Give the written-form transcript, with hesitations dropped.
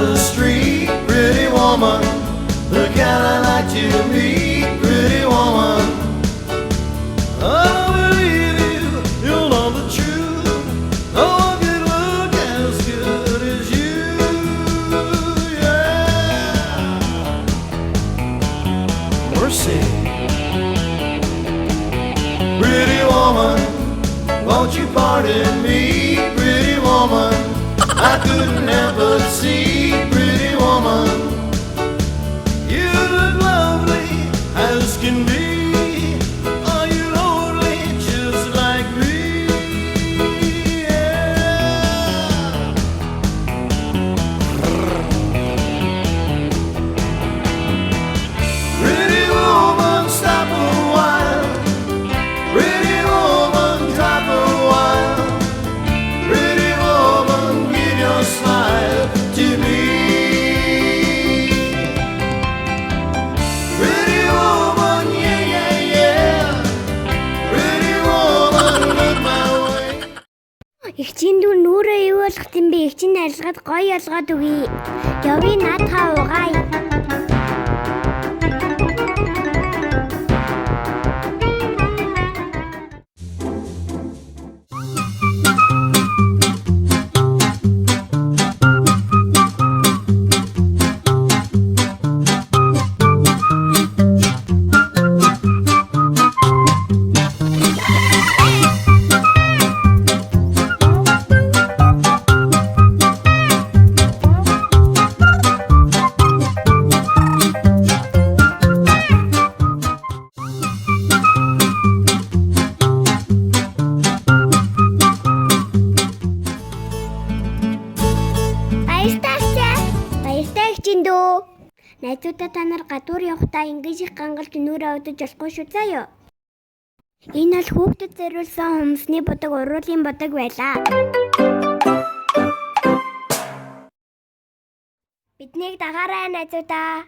the street, pretty woman, the kind I like to meet, pretty woman. I believe you, you'll know the truth. No one can look as good as you, yeah. Mercy. Pretty woman, won't you pardon me, pretty woman? I couldn't help but see, pretty woman, you look lovely as can be. Are you lonely just like me? Yeah. Pretty woman, stop a while. Pretty woman, drop a while. Pretty woman, give your smile to me. Pretty woman, yeah, yeah, yeah. Pretty woman, look my way. Эгчийн дүү нүрээ юу болох юм бэ? Эгчийн арилгаад гоё ялгаад өгье. Явъя наадхаа угаая. Баяртай эгчийн дүү. Найзуудаа та нар гадуур явахдаа ингэж их гангалж нүрээ удаж болохгүй шүү заа юу. Энэ бол хүүхдэд зориулсан хүнсний будаг, уруулын будаг байлаа. Биднийг дагаарай найзуудаа.